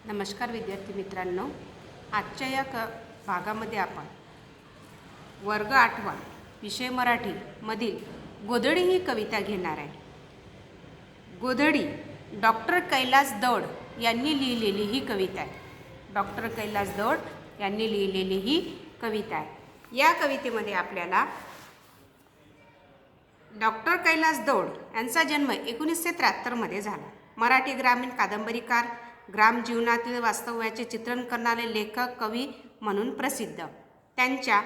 नमस्कार विद्यार्थी मित्रांनो, आजच्या या भागामध्ये आपण वर्ग 8वा विषय मराठी मधील गोधडी ही कविता घेणार आहे। गोधडी डॉक्टर कैलास दौड यांनी लिहिलेली ही कविता आहे। डॉक्टर कैलास दौड यांनी लिहिलेली ही कविता आहे। या कवितेमध्ये आपल्याला डॉक्टर कैलास दौड यांचा जन्म 1973 मध्ये झाला। मराठी ग्रामीण कादंबरीकार, ग्राम जीवनातील वास्तव्याचे चित्रण करणारे लेखक, कवी म्हणून प्रसिद्ध। त्यांच्या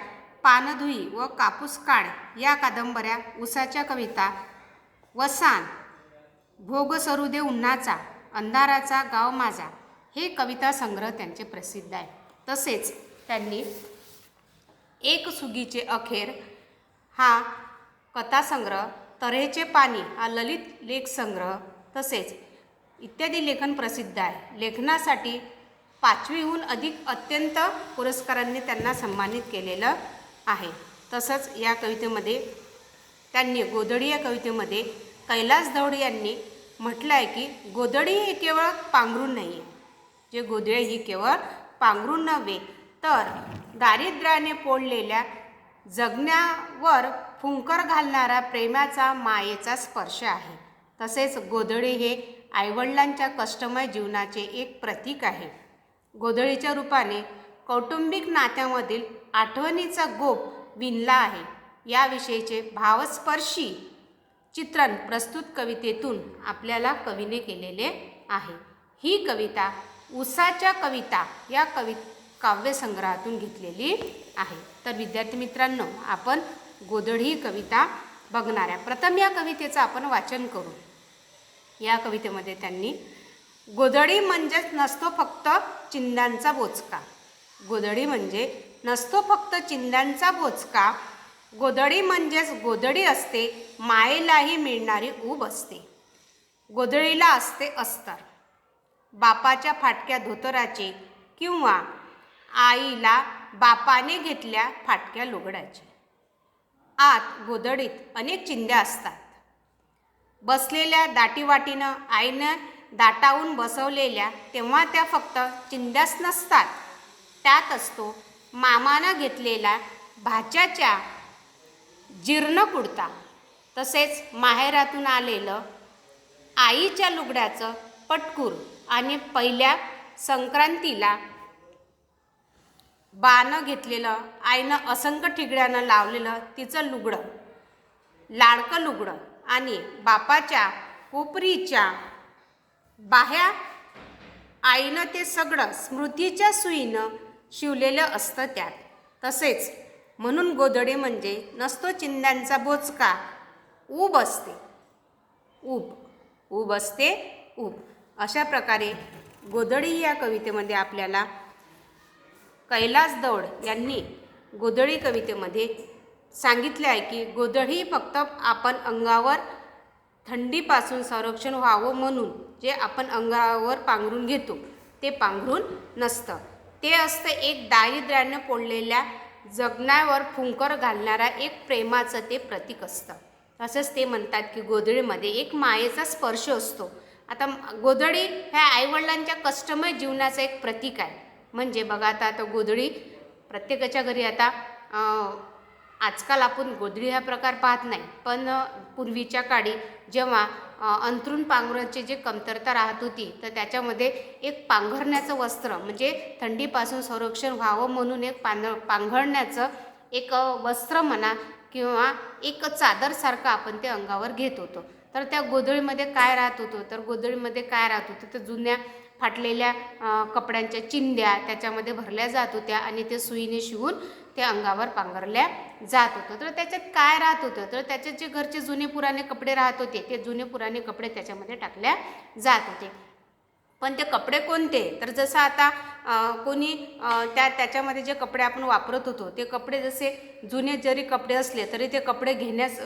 पानधुई व कापूस काळ या कादंबऱ्या, उसाच्या कविता, वसान, भोग सरू दे उन्हाचा, अंधाराचा गाव माझा हे कविता संग्रह त्यांचे प्रसिद्ध आहे। तसेच त्यांनी एक सुगीचे अखेर हा कथासंग्रह, तऱ्हेचे पाणी हा ललित लेख संग्रह तसेच इत्यादी लेखन प्रसिद्ध आहे। लेखनासाठी 5वीहून अधिक अत्यंत पुरस्कारांनी त्यांना सन्मानित केलेलं आहे। तसंच या कवितेमध्ये त्यांनी गोधडी या कवितेमध्ये कैलास दौड यांनी म्हटलं आहे की गोधडी ही केवळ पांघरूण नाही आहे, जे गोधडी ही केवळ पांघरूण नव्हे तर दारिद्र्याने पोळलेल्या जगण्यावर फुंकर घालणारा प्रेमाचा, मायेचा स्पर्श आहे। तसेच गोधडी हे आईवडिलांच्या कष्टमय जीवनाचे एक प्रतीक आहे। गोधडीच्या रूपाने कौटुंबिक नात्यामधील आठवणीचा गोप विणला आहे। याविषयीचे भावस्पर्शी चित्रण प्रस्तुत कवितेतून आपल्याला कवीने केलेले आहे। ही कविता उसाच्या कविता या काव्यसंग्रहातून घेतलेली आहे। तर विद्यार्थी मित्रांनो, आपण गोधडी ही कविता बघणार आहे। प्रथम या कवितेचं आपण वाचन करू। या कवितेमध्ये त्यांनी गोधडी म्हणजेच नसतो फक्त चिंध्यांचा बोचका, गोधडी म्हणजे नसतो फक्त चिंध्यांचा बोचका, गोधडी म्हणजेच गोधडी असते, मायेलाही मिळणारी ऊब असते। गोधडीला असते अस्तर, बापाच्या फाटक्या धोतराचे किंवा आईला बापाने घेतल्या फाटक्या लुगडाचे। आत गोधडीत अनेक चिंध्या असतात। बसलेल्या दाटीवाटीनं आईनं दाटावून बसवलेल्या, तेव्हा त्या फक्त चिंध्याच नसतात, त्यात असतो मामानं घेतलेला भाच्याच्या जीर्ण कुडता, तसेच माहेरातून आलेलं आईच्या लुगड्याचं पटकूर आणि पहिल्या संक्रांतीला बानं घेतलेलं, आईनं असंख्य ठिगड्यानं लावलेलं तिचं लुगडं, लाडकं लुगडं आणि बापाच्या कोपरीच्या बाह्या आईनं ते सगळं स्मृतीच्या सुईनं शिवलेलं असतं त्यात। तसेच म्हणून गोधडी म्हणजे नसतो चिंध्यांचा बोचका, ऊब असते, ऊब असते, ऊब। अशा प्रकारे गोधडी या कवितेमध्ये आपल्याला कैलास दौड यांनी गोधडी कवितेमध्ये सांगितले आहे की गोधडी फक्त आपण अंगावर थंडीपासून संरक्षण व्हावं म्हणून जे आपण अंगावर पांघरून घेतो ते पांघरून नसतं, ते असतं एक दारिद्र्याने पोळलेल्या जगण्यावर फुंकर घालणारा एक प्रेमाचं ते प्रतीक असतं। तसंच ते म्हणतात की गोधडीमध्ये एक मायेचा स्पर्श असतो। आता गोधडी ह्या आईवडिलांच्या कष्टमय जीवनाचं एक प्रतीक आहे। म्हणजे बघा आता गोधडी प्रत्येकाच्या घरी आता आजकाल आपण गोधडी हा प्रकार पाहत नाही, पण पूर्वीच्या काळी जेव्हा अंथरूण पांघराची जे कमतरता राहत होती तर त्याच्यामध्ये एक पांघरण्याचं वस्त्र, म्हणजे थंडीपासून संरक्षण व्हावं म्हणून एक पांघरण्याचं एक वस्त्र म्हणा किंवा एक चादरसारखं आपण ते अंगावर घेत होतो। तर त्या गोधडीमध्ये काय राहत होतं, तर गोधडीमध्ये काय राहत होतं तर जुन्या फाटलेल्या कपड्यांच्या चिंध्या त्याच्यामध्ये भरल्या जात होत्या आणि ते सुईने शिवून ते अंगावर पांघरल्या जात होतं। तर त्याच्यात काय राहत होतं, तर त्याच्यात जे घरचे जुने पुराणे कपडे राहत होते ते जुने पुराणे कपडे त्याच्यामध्ये टाकल्या जात होते। पण ते कपडे कोणते, तर जसं आता कोणी त्याच्यामध्ये जे कपडे आपण वापरत होतो ते कपडे जसे जुने जरी कपडे असले तरी ते कपडे घेण्यास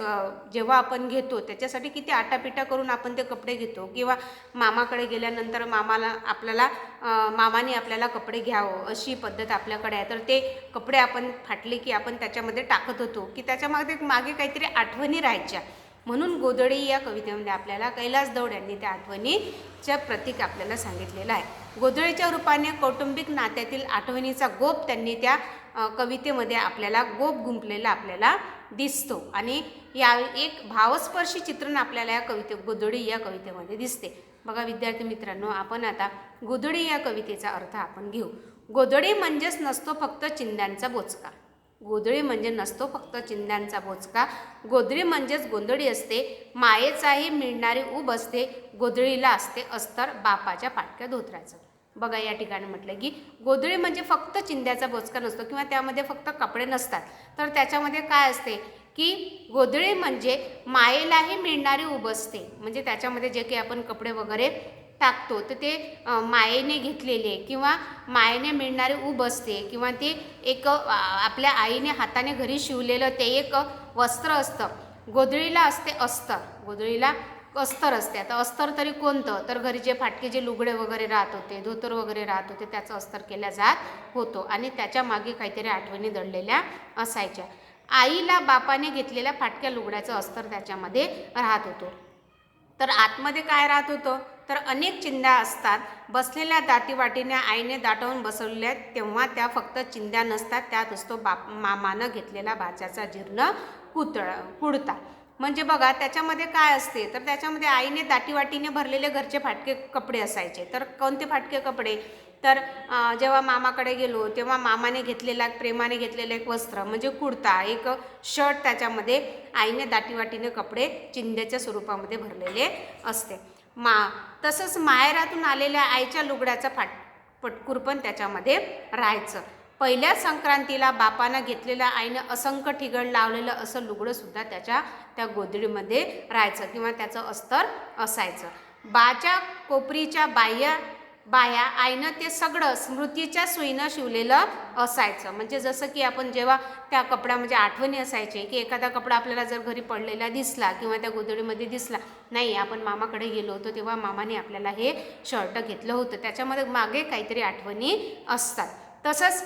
जेव्हा आपण घेतो त्याच्यासाठी किती आटापिटा करून आपण ते कपडे घेतो, किंवा मामाकडे गेल्यानंतर मामाने आपल्याला कपडे घ्यावं अशी पद्धत आपल्याकडे आहे। तर ते कपडे आपण फाटले की आपण त्याच्यामध्ये टाकत होतो की त्याच्यामध्ये मागे काहीतरी आठवणी राहायच्या। म्हणून गोधडी या कवितेमध्ये आपल्याला कैलास दौड यांनी त्या आठवणीच्या प्रतीक आपल्याला सांगितलेलं आहे. गोधडीच्या रूपाने कौटुंबिक नात्यातील आठवणीचा गोप त्यांनी त्या कवितेमध्ये आपल्याला गोप गुंफलेला आपल्याला दिसतो आणि या एक भावस्पर्शी चित्रण आपल्याला या गोधडी या कवितेमध्ये दिसते. बघा विद्यार्थी मित्रांनो, आपण आता गोधडी या कवितेचा अर्थ आपण घेऊ. गोधडी म्हणजेच नसतो फक्त चिंध्यांचा बोचका. गोधडी म्हणजे नसतो फक्त चिंध्यांचा बोचका. गोधडी म्हणजेच गोंधळी असते, मायेचाही मिळणारी ऊब असते. गोधडीला असते अस्तर बापाच्या फाटक्या धोतराचं. बघा या ठिकाणी म्हटलं की गोधडी म्हणजे फक्त चिंध्याचा बोचका नसतो किंवा त्यामध्ये फक्त कपडे नसतात, तर त्याच्यामध्ये काय असते की गोधडी म्हणजे मायेलाही मिळणारी ऊब असते. म्हणजे त्याच्यामध्ये जे काही आपण कपडे वगैरे टाकतो तर ते मायेने घेतलेले किंवा मायेने मिळणारी ऊब असते किंवा ते एक आपल्या आईने हाताने घरी शिवलेलं ते एक वस्त्र असतं. गोधडीला असते अस्तर. गोधडीला अस्तर असते. आता अस्तर तरी कोणतं, तर घरी जे फाटके जे लुगडे वगैरे राहत होते, धोतर वगैरे राहत होते, त्याचं अस्तर केल्या जात होतो आणि त्याच्या मागे काहीतरी आठवणी दडलेल्या असायच्या. आईला बापाने घेतलेल्या फाटक्या लुगड्याचं अस्तर त्याच्यामध्ये राहत होतो. तर आतमध्ये काय राहत होतं, तर अनेक चिंध्या असतात. बसलेल्या दाटीवाटीने आईने दाटवून बसवलेल्या, तेव्हा त्या फक्त चिंध्या नसतात, त्यात असतो मामानं घेतलेला भाच्याचा जीर्ण कुडता. म्हणजे बघा त्याच्यामध्ये काय असते, तर त्याच्यामध्ये आईने दाटीवाटीने भरलेले घरचे फाटके कपडे असायचे. तर कोणते फाटके कपडे, तर जेव्हा मामाकडे गेलो तेव्हा मामाने घेतलेला प्रेमाने घेतलेलं एक वस्त्र म्हणजे कुडता, एक शर्ट, त्याच्यामध्ये आईने दाटीवाटीने कपडे चिंध्याच्या स्वरूपामध्ये भरलेले असते. तसंच माहेरातून आलेल्या आईच्या लुगड्याचा पटकूर पण त्याच्यामध्ये राहायचं. पहिल्या संक्रांतीला बापानं घेतलेल्या आईनं असंख्य ठिगळ लावलेलं असं लुगडंसुद्धा त्या गोधडीमध्ये राहायचं किंवा त्याचं अस्तर असायचं. बाच्या कोपरीच्या बाया आईनं ते सगळं स्मृतीच्या सुईनं शिवलेलं असायचं. म्हणजे जसं की आपण जेव्हा त्या कपड्यामध्ये आठवणी असायचे की एखादा कपडा आपल्याला जर घरी पडलेला दिसला किंवा त्या गोधडीमध्ये दिसला, नाही आपण मामाकडे गेलो होतो तेव्हा मामाने आपल्याला हे शर्ट घेतलं होतं, त्याच्यामध्ये मागे काहीतरी आठवणी असतात. तसंच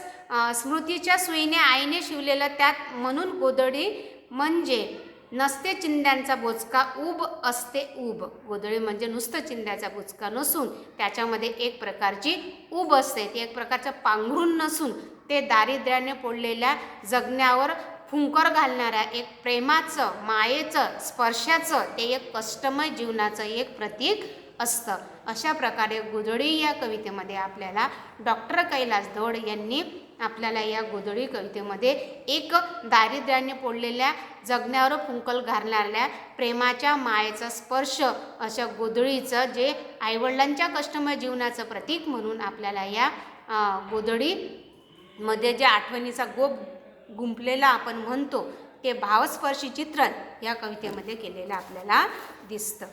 स्मृतीच्या सुईने आईने शिवलेलं त्यात, म्हणून गोधडी म्हणजे नसते चिंध्यांचा बोचका, ऊब असते ऊब. गोधडी म्हणजे नुसतं चिंध्याचा बोचका नसून त्याच्यामध्ये एक प्रकारची ऊब असते. ते एक प्रकारचं पांघरून नसून ते दारिद्र्याने पोळलेल्या जगण्यावर फुंकर घालणाऱ्या एक प्रेमाचं, मायेचं, स्पर्शाचं, ते एक कष्टमय जीवनाचं एक प्रतीक असतं. अशा प्रकारे गोधडी या कवितेमध्ये आपल्याला डॉक्टर कैलास दौड यांनी आपल्याला या गोधडी कवितेमध्ये एक दारिद्र्याने पोळलेल्या जगण्यावर फुंकल घालणाऱ्या प्रेमाच्या, मायेचा स्पर्श अशा गोधडीचं जे आईवडिलांच्या कष्टमय जीवनाचं प्रतीक म्हणून आपल्याला या गोधडीमध्ये जे आठवणीचा गोप गुंफलेला आपण म्हणतो ते भावस्पर्शी चित्रण या कवितेमध्ये केलेलं आपल्याला दिसतं.